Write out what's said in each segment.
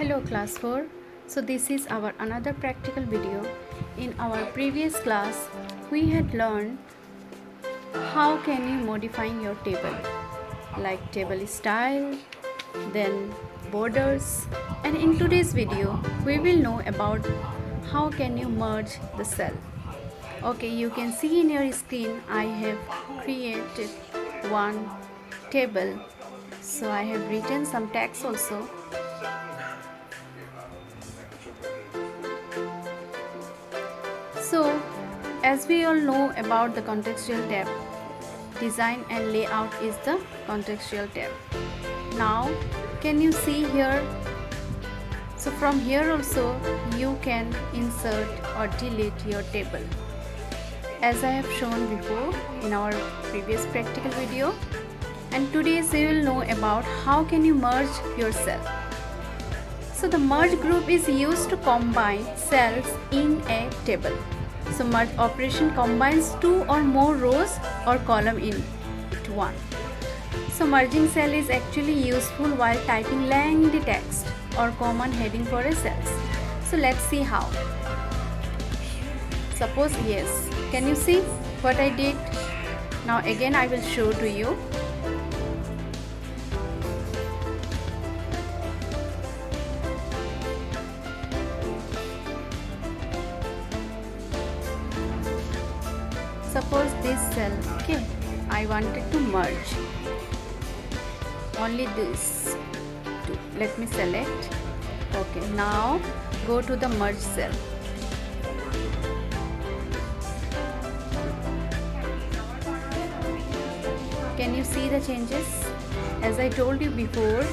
Hello class 4. So this is our another practical video. In our previous class we had learned how can you modify your table, like table style, then borders, and in today's video we will know about how can you merge the cell. Okay, you can see in your screen I have created one table, so I have written some text also. So, as we all know about the contextual tab, design and layout is the contextual tab. Now, can you see here? So from here also you can insert or delete your table. As I have shown before in our previous practical video, and today you will know about how can you merge your cell. So the merge group is used to combine cells in a table. So merge operation combines two or more rows or column into one. So merging cell is actually useful while typing lengthy text or common heading for a cells. So let's see how. Suppose yes, can you see what I did? Now again I will show to you. Suppose this cell, okay, I wanted to merge only this two. Let me select. Okay, now go to the merge cell. Can you see the changes? As I told you before,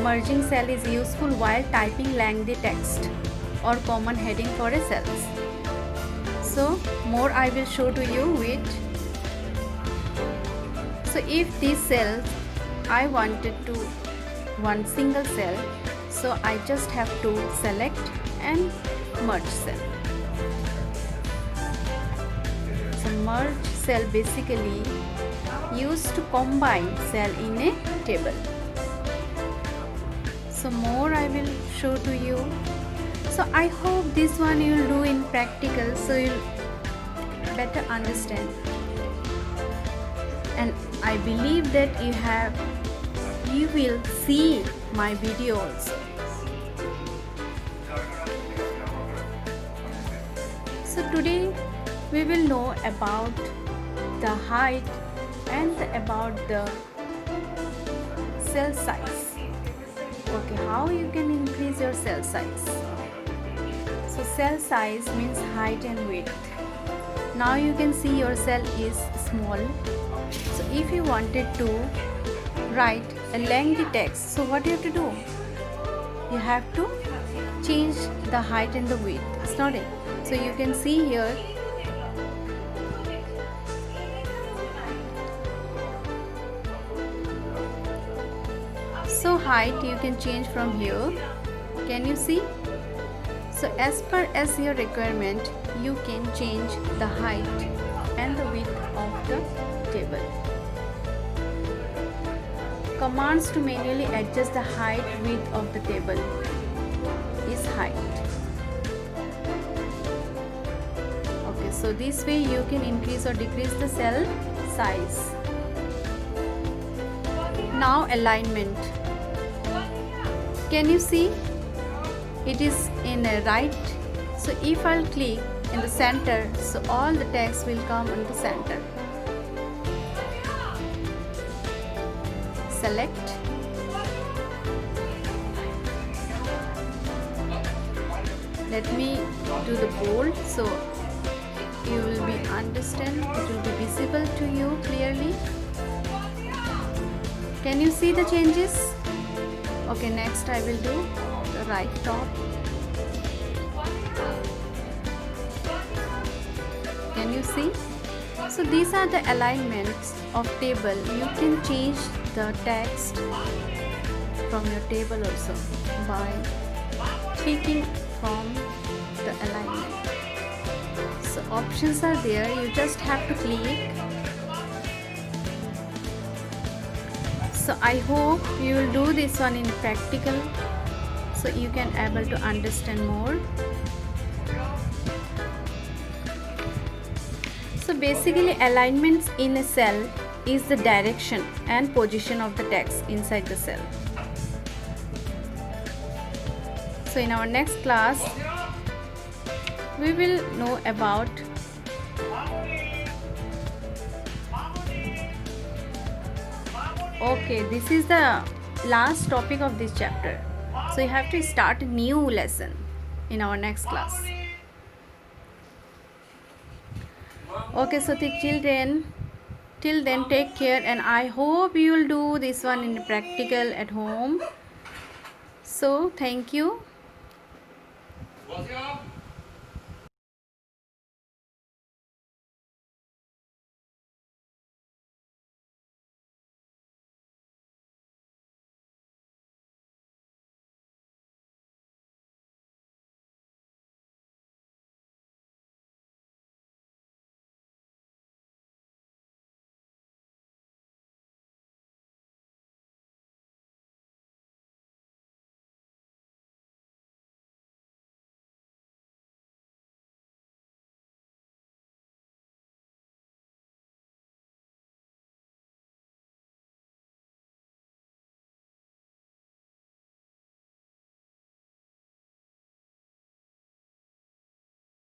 merging cell is useful while typing lengthy text or common heading for a cells. So more I will show to you with. So if these cells I wanted to one single cell, so I just have to select and merge cell. So merge cell basically used to combine cell in a table. So more I will show to you. So I hope this one you will do in practical, so you'll better understand. And I believe that you will see my video also. So today we will know about the height and about the cell size. Okay, how you can increase your cell size. So cell size means height and width. Now you can see your cell is small. So if you wanted to write a lengthy text, so what you have to do? You have to change the height and the width. It's not it. So you can see here. So height you can change from here. Can you see? So as per as your requirement, you can change the height and the width of the table. Commands to manually adjust the height width of the table is height. Okay, so this way you can increase or decrease the cell size. Now alignment. Can you see? It is in a right. So if I'll click in the center, so all the text will come in the center. Select. Let me do the bold, so you will be understand. It will be visible to you clearly. Can you see the changes? Okay, next I will do the right top. Can you see? So these are the alignments of table. You can change the text from your table also by clicking from the alignment. So options are there. You just have to click. So I hope you will do this one in practical. so you can able to understand more. So basically alignments in a cell is the direction and position of the text inside the cell. So in our next class we will know about okay, this is the last topic of this chapter, so you have to start a new lesson in our next class. Okay, so the children, till then take care, and I hope you will do this one in practical at home. So thank you.